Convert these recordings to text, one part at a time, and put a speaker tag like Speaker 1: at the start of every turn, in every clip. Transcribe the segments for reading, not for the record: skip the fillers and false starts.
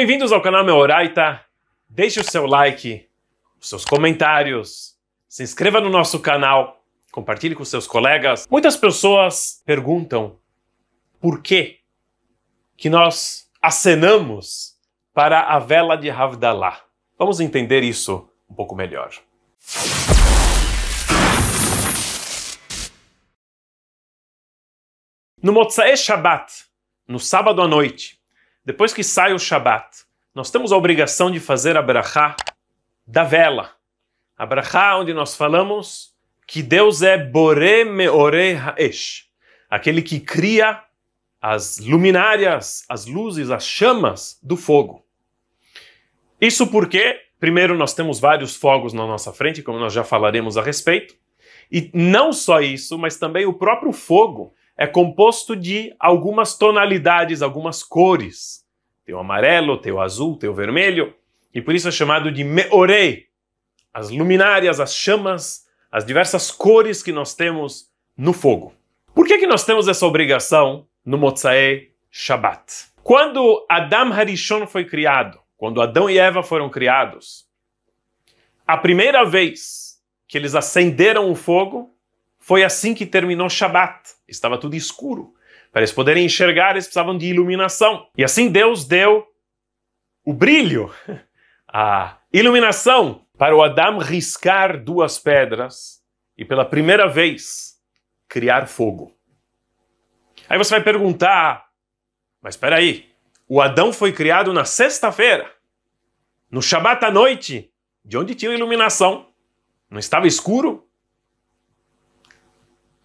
Speaker 1: Bem-vindos ao canal Meoraita. Deixe o seu like, os seus comentários, se inscreva no nosso canal, compartilhe com seus colegas. Muitas pessoas perguntam por que nós acenamos para a vela de Havdalah. Vamos entender isso um pouco melhor. No Motzei Shabbat, no sábado à noite, depois que sai o Shabbat, nós temos a obrigação de fazer a brachá da vela. A brachá onde nós falamos que Deus é Boré Meorei Haesh, aquele que cria as luminárias, as luzes, as chamas do fogo. Isso porque, primeiro, nós temos vários fogos na nossa frente, como nós já falaremos a respeito, e não só isso, mas também o próprio fogo é composto de algumas tonalidades, algumas cores. Tem o amarelo, tem o azul, tem o vermelho, e por isso é chamado de Meorei, as luminárias, as chamas, as diversas cores que nós temos no fogo. Por que nós temos essa obrigação no Motzei Shabbat? Quando Adam Harishon foi criado, quando Adão e Eva foram criados, a primeira vez que eles acenderam o fogo, foi assim que terminou Shabbat. Estava tudo escuro. Para eles poderem enxergar, eles precisavam de iluminação. E assim Deus deu o brilho, a iluminação, para o Adam riscar duas pedras e pela primeira vez criar fogo. Aí você vai perguntar, mas espera aí, o Adão foi criado na sexta-feira, no Shabbat à noite, de onde tinha iluminação? Não estava escuro?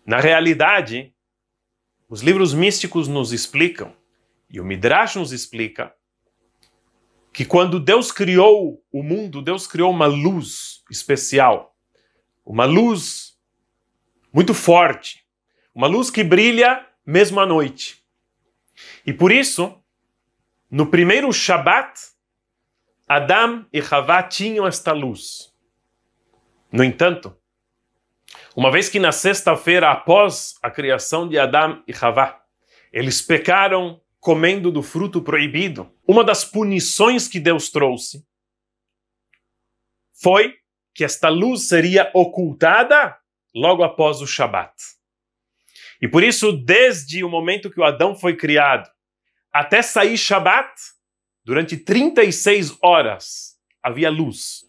Speaker 1: Na realidade, os livros místicos nos explicam, e o Midrash nos explica, que quando Deus criou o mundo, Deus criou uma luz especial, uma luz muito forte, uma luz que brilha mesmo à noite. E por isso, no primeiro Shabbat, Adam e Havá tinham esta luz. No entanto, uma vez que na sexta-feira, após a criação de Adam e Havá, eles pecaram comendo do fruto proibido, uma das punições que Deus trouxe foi que esta luz seria ocultada logo após o Shabat. E por isso, desde o momento que o Adão foi criado até sair Shabat, durante 36 horas havia luz.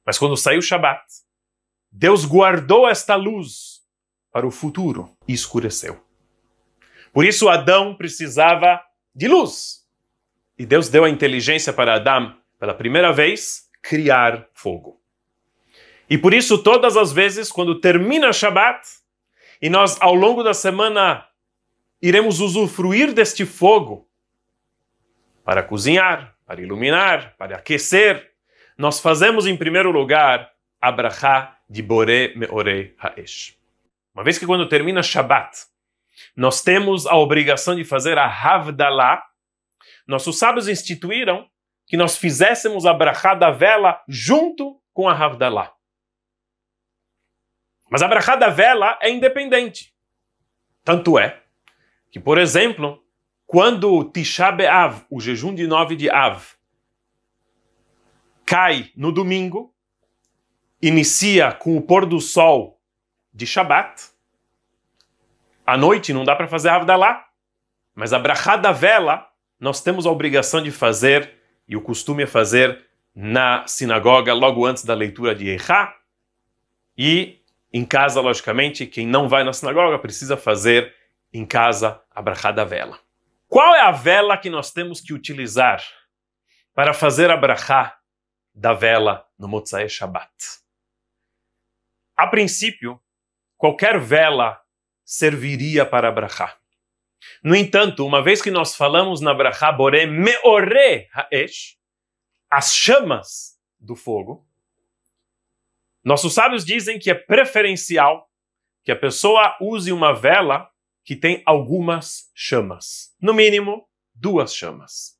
Speaker 1: Mas quando saiu Shabat, Deus guardou esta luz para o futuro e escureceu. Por isso Adão precisava de luz. E Deus deu a inteligência para Adão, pela primeira vez, criar fogo. E por isso todas as vezes, quando termina Shabbat, e nós ao longo da semana iremos usufruir deste fogo para cozinhar, para iluminar, para aquecer, nós fazemos em primeiro lugar a brachá de Boré Meorei Haesh. Uma vez que quando termina Shabbat, nós temos a obrigação de fazer a Havdalah, nossos sábios instituíram que nós fizéssemos a brachá da vela junto com a Havdalah. Mas a brachá da vela é independente. Tanto é que, por exemplo, quando Tisha B'Av, o jejum de 9 de Av, cai no domingo, inicia com o pôr do sol de Shabbat. À noite não dá para fazer Havdalah, mas a brachá da vela nós temos a obrigação de fazer, e o costume é fazer na sinagoga logo antes da leitura de Eichá, e em casa, logicamente, quem não vai na sinagoga precisa fazer em casa a brachá da vela. Qual é a vela que nós temos que utilizar para fazer a brachá da vela no Motzei Shabbat? A princípio, qualquer vela serviria para a brachá. No entanto, uma vez que nós falamos na brachá Boré Meorei Haesh, as chamas do fogo, nossos sábios dizem que é preferencial que a pessoa use uma vela que tem algumas chamas. No mínimo, 2 chamas.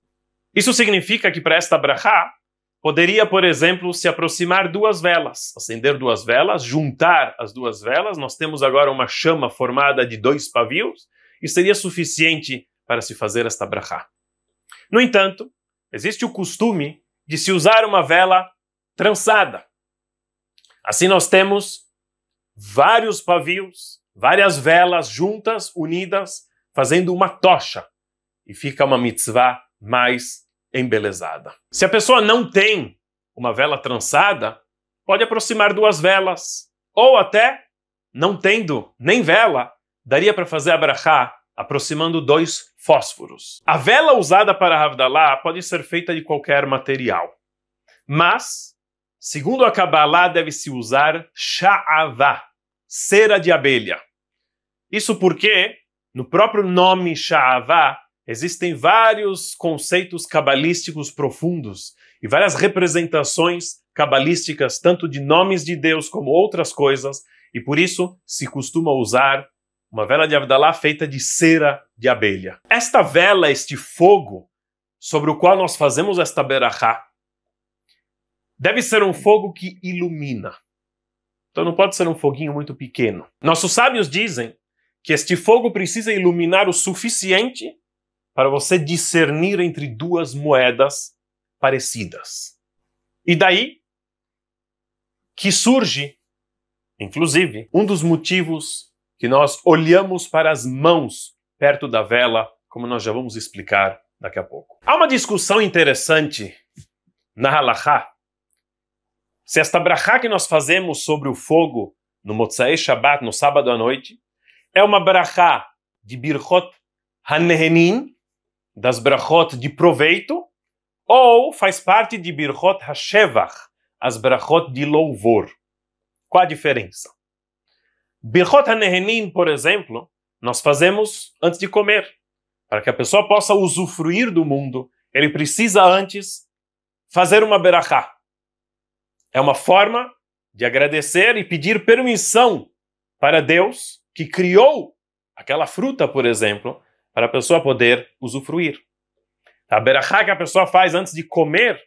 Speaker 1: Isso significa que para esta brachá, poderia, por exemplo, se aproximar 2 velas, acender 2 velas, juntar as 2 velas. Nós temos agora uma chama formada de 2 pavios e seria suficiente para se fazer esta brachá. No entanto, existe o costume de se usar uma vela trançada. Assim nós temos vários pavios, várias velas juntas, unidas, fazendo uma tocha. E fica uma mitzvah mais embelezada. Se a pessoa não tem uma vela trançada, pode aproximar duas velas. Ou até, não tendo nem vela, daria para fazer a brachá aproximando dois fósforos. A vela usada para Havdalah pode ser feita de qualquer material. Mas, segundo a Kabbalah, deve-se usar sha'avá, cera de abelha. Isso porque, no próprio nome sha'avá, existem vários conceitos cabalísticos profundos e várias representações cabalísticas, tanto de nomes de Deus como outras coisas, e por isso se costuma usar uma vela de Havdalah feita de cera de abelha. Esta vela, este fogo, sobre o qual nós fazemos esta berachá, deve ser um fogo que ilumina. Então não pode ser um foguinho muito pequeno. Nossos sábios dizem que este fogo precisa iluminar o suficiente para você discernir entre duas moedas parecidas. E daí que surge, inclusive, um dos motivos que nós olhamos para as mãos perto da vela, como nós já vamos explicar daqui a pouco. Há uma discussão interessante na halachá, se esta brachá que nós fazemos sobre o fogo no Motzei Shabbat, no sábado à noite, é uma brachá de Birchot HaNehenin, das brachot de proveito, ou faz parte de Birchot HaShevach, as brachot de louvor. Qual a diferença? Birchot HaNehenin, por exemplo, nós fazemos antes de comer. Para que a pessoa possa usufruir do mundo, ele precisa antes fazer uma berachá. É uma forma de agradecer e pedir permissão para Deus, que criou aquela fruta, por exemplo, para a pessoa poder usufruir. A berachá que a pessoa faz antes de comer,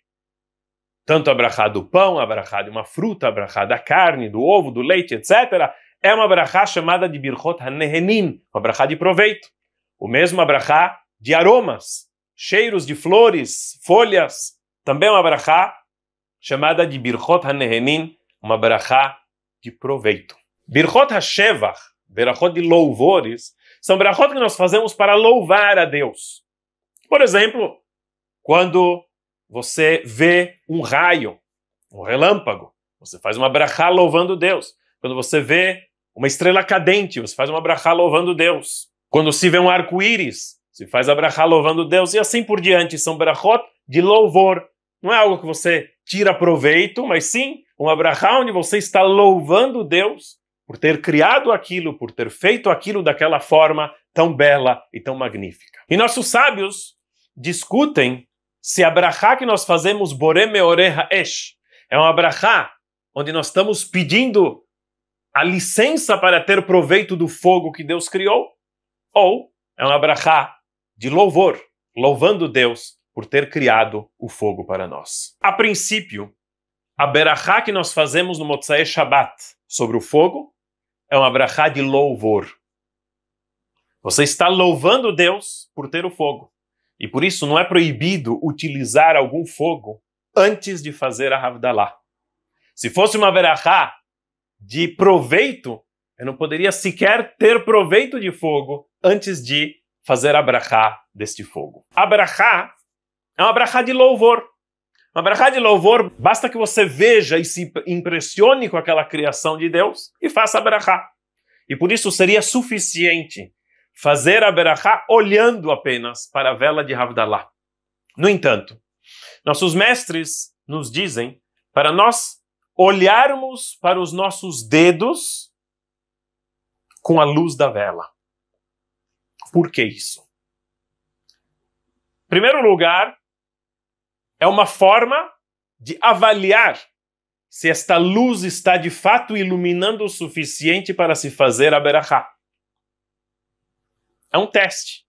Speaker 1: tanto a berachá do pão, a berachá de uma fruta, a berachá da carne, do ovo, do leite, etc., é uma berachá chamada de Birchot HaNehenin, uma berachá de proveito. O mesmo a berachá de aromas, cheiros de flores, folhas, também é uma berachá chamada de Birchot HaNehenin, uma berachá de proveito. Birchot HaShevach, berachot de louvores, são berachot que nós fazemos para louvar a Deus. Por exemplo, quando você vê um raio, um relâmpago, você faz uma berachá louvando Deus. Quando você vê uma estrela cadente, você faz uma berachá louvando Deus. Quando se vê um arco-íris, se faz a berachá louvando Deus, e assim por diante. São berachot de louvor. Não é algo que você tira proveito, mas sim uma berachá onde você está louvando Deus por ter criado aquilo, por ter feito aquilo daquela forma tão bela e tão magnífica. E nossos sábios discutem se a berachá que nós fazemos Boré Meoreh Ha'esh é uma berachá onde nós estamos pedindo a licença para ter proveito do fogo que Deus criou, ou é uma berachá de louvor, louvando Deus por ter criado o fogo para nós. A princípio, a berachá que nós fazemos no Motzei Shabbat sobre o fogo é uma berachá de louvor. Você está louvando Deus por ter o fogo. E por isso não é proibido utilizar algum fogo antes de fazer a Havdalah. Se fosse uma berachá de proveito, eu não poderia sequer ter proveito de fogo antes de fazer a berachá deste fogo. A berachá é uma berachá de louvor. Uma berachá de louvor, basta que você veja e se impressione com aquela criação de Deus e faça a berachá. E por isso seria suficiente fazer a berachá olhando apenas para a vela de Havdalah. No entanto, nossos mestres nos dizem para nós olharmos para os nossos dedos com a luz da vela. Por que isso? Em primeiro lugar, é uma forma de avaliar se esta luz está de fato iluminando o suficiente para se fazer a berachá. É um teste.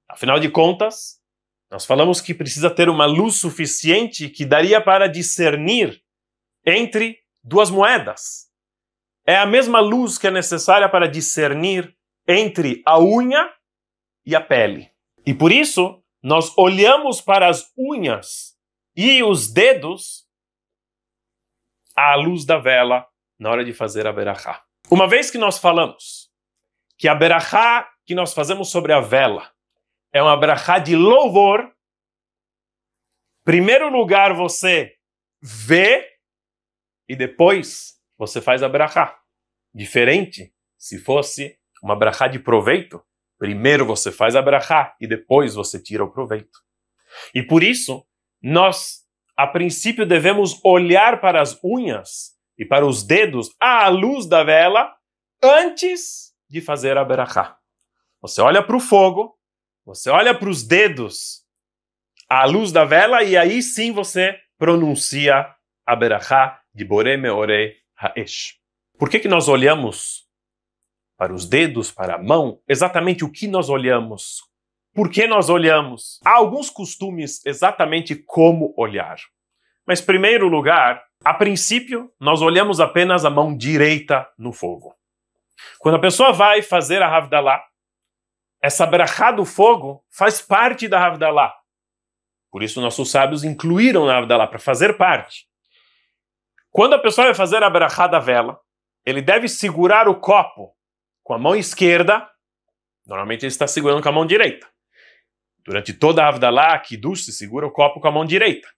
Speaker 1: Afinal de contas, nós falamos que precisa ter uma luz suficiente que daria para discernir entre duas moedas. É a mesma luz que é necessária para discernir entre a unha e a pele. E por isso, nós olhamos para as unhas e os dedos à luz da vela na hora de fazer a berachá. Uma vez que nós falamos que a berachá que nós fazemos sobre a vela é uma berachá de louvor, em primeiro lugar você vê e depois você faz a berachá. Diferente se fosse uma berachá de proveito, primeiro você faz a berachá e depois você tira o proveito. E por isso, nós, a princípio, devemos olhar para as unhas e para os dedos à luz da vela antes de fazer a berachá. Você olha para o fogo, você olha para os dedos à luz da vela e aí sim você pronuncia a berachá de Borei Meorei Haesh. Por que nós olhamos para os dedos, para a mão? Exatamente o que nós olhamos? Por que nós olhamos? Há alguns costumes exatamente como olhar. Mas, em primeiro lugar, a princípio, nós olhamos apenas a mão direita no fogo. Quando a pessoa vai fazer a Havdalah, essa berachá do fogo faz parte da Havdalah. Por isso, nossos sábios incluíram na Havdalah para fazer parte. Quando a pessoa vai fazer a berachá da vela, ele deve segurar o copo com a mão esquerda. Normalmente ele está segurando com a mão direita. Durante toda a Havdalah, Kiddush se segura o copo com a mão direita.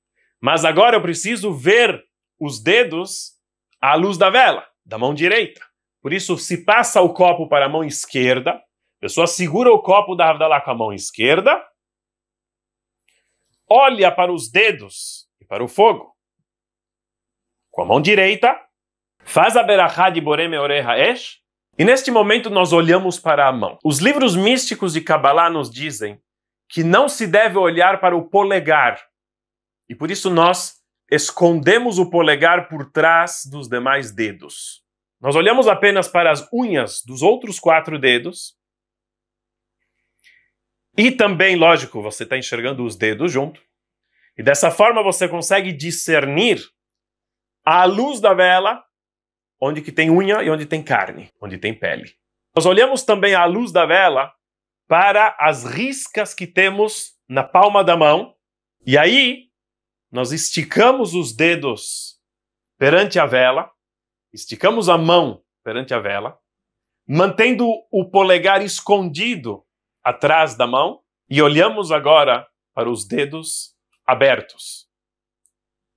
Speaker 1: Mas agora eu preciso ver os dedos à luz da vela, da mão direita. Por isso, se passa o copo para a mão esquerda, a pessoa segura o copo da Havdalah com a mão esquerda, olha para os dedos e para o fogo com a mão direita, faz a berachá de Borei Meorei Haesh, e neste momento nós olhamos para a mão. Os livros místicos de Kabbalah nos dizem que não se deve olhar para o polegar, e por isso nós escondemos o polegar por trás dos demais dedos. Nós olhamos apenas para as unhas dos outros 4 dedos, e também, lógico, você está enxergando os dedos junto, e dessa forma você consegue discernir à luz da vela onde que tem unha e onde tem carne, onde tem pele. Nós olhamos também à luz da vela para as riscas que temos na palma da mão, e aí nós esticamos os dedos perante a vela, esticamos a mão perante a vela, mantendo o polegar escondido atrás da mão, e olhamos agora para os dedos abertos.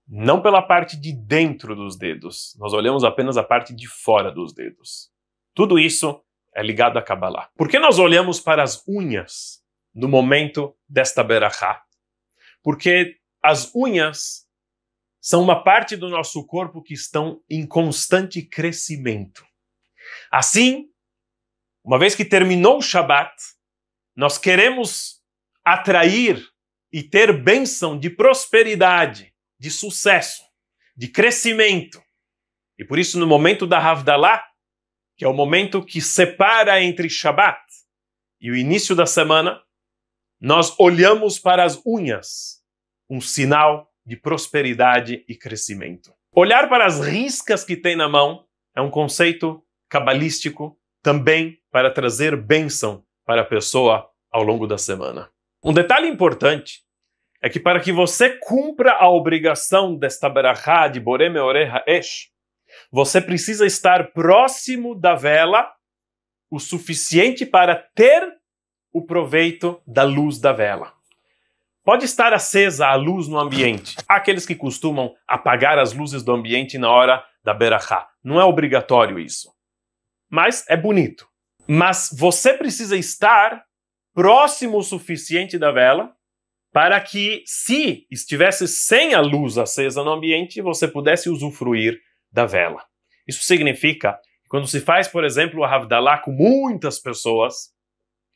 Speaker 1: Não pela parte de dentro dos dedos, nós olhamos apenas a parte de fora dos dedos. Tudo isso é ligado a Kabbalah. Por que nós olhamos para as unhas no momento desta berachá? Porque as unhas são uma parte do nosso corpo que estão em constante crescimento. Assim, uma vez que terminou o Shabat, nós queremos atrair e ter bênção de prosperidade, de sucesso, de crescimento. E por isso, no momento da Havdalah, que é o momento que separa entre Shabat e o início da semana, nós olhamos para as unhas, um sinal de prosperidade e crescimento. Olhar para as riscas que tem na mão é um conceito cabalístico também para trazer bênção para a pessoa ao longo da semana. Um detalhe importante é que para que você cumpra a obrigação desta berachá de Borei Meorei Haesh, você precisa estar próximo da vela o suficiente para ter o proveito da luz da vela. Pode estar acesa a luz no ambiente. Há aqueles que costumam apagar as luzes do ambiente na hora da berachá. Não é obrigatório isso. Mas é bonito. Mas você precisa estar próximo o suficiente da vela para que, se estivesse sem a luz acesa no ambiente, você pudesse usufruir da vela. Isso significa que quando se faz, por exemplo, a Havdalah com muitas pessoas,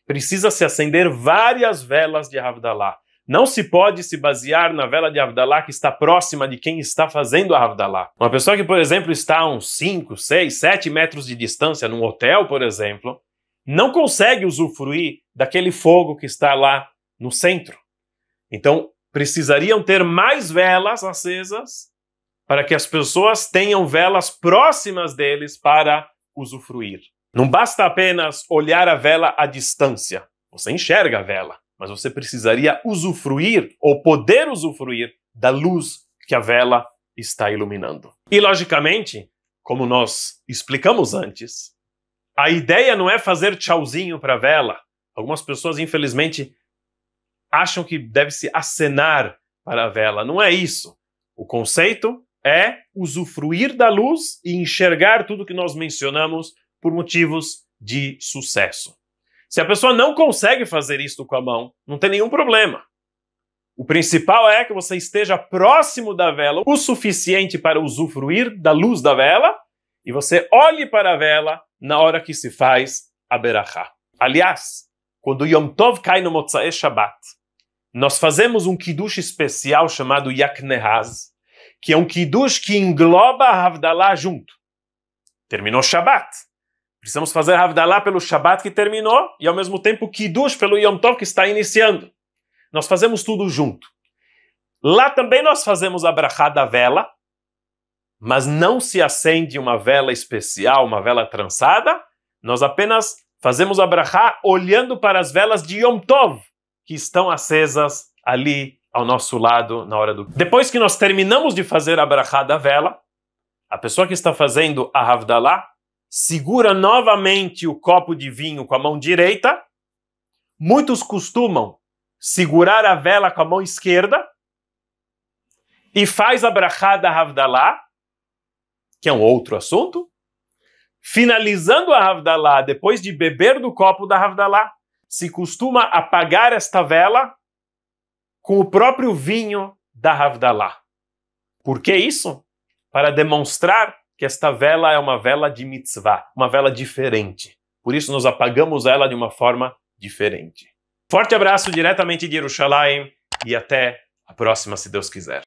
Speaker 1: precisa se acender várias velas de Havdalah. Não se pode se basear na vela de Havdalah que está próxima de quem está fazendo a Havdalah. Uma pessoa que, por exemplo, está a uns 5, 6, 7 metros de distância, num hotel, por exemplo, não consegue usufruir daquele fogo que está lá no centro. Então, precisariam ter mais velas acesas para que as pessoas tenham velas próximas deles para usufruir. Não basta apenas olhar a vela à distância. Você enxerga a vela, mas você precisaria usufruir ou poder usufruir da luz que a vela está iluminando. E, logicamente, como nós explicamos antes, a ideia não é fazer tchauzinho para a vela. Algumas pessoas, infelizmente, acham que deve-se acenar para a vela. Não é isso. O conceito é usufruir da luz e enxergar tudo que nós mencionamos por motivos de sucesso. Se a pessoa não consegue fazer isto com a mão, não tem nenhum problema. O principal é que você esteja próximo da vela o suficiente para usufruir da luz da vela e você olhe para a vela na hora que se faz a berachá. Aliás, quando Yom Tov cai no Motzei Shabbat, nós fazemos um kiddush especial chamado Yaknehaz, que é um kiddush que engloba a Havdalah junto. Terminou Shabbat. Precisamos fazer a Havdalah pelo Shabbat que terminou e ao mesmo tempo kiddush pelo Yom Tov que está iniciando. Nós fazemos tudo junto. Lá também nós fazemos a brachá da vela, mas não se acende uma vela especial, uma vela trançada. Nós apenas fazemos a brachá olhando para as velas de Yom Tov, que estão acesas ali ao nosso lado na hora do... Depois que nós terminamos de fazer a brachá da vela, a pessoa que está fazendo a Havdalah segura novamente o copo de vinho com a mão direita. Muitos costumam segurar a vela com a mão esquerda e faz a brachá da Havdalah, que é um outro assunto. Finalizando a Havdalah, depois de beber do copo da Havdalah, se costuma apagar esta vela com o próprio vinho da Havdalah. Por que isso? Para demonstrar que esta vela é uma vela de mitzvah, uma vela diferente. Por isso nós apagamos ela de uma forma diferente. Forte abraço diretamente de Jerusalém e até a próxima, se Deus quiser.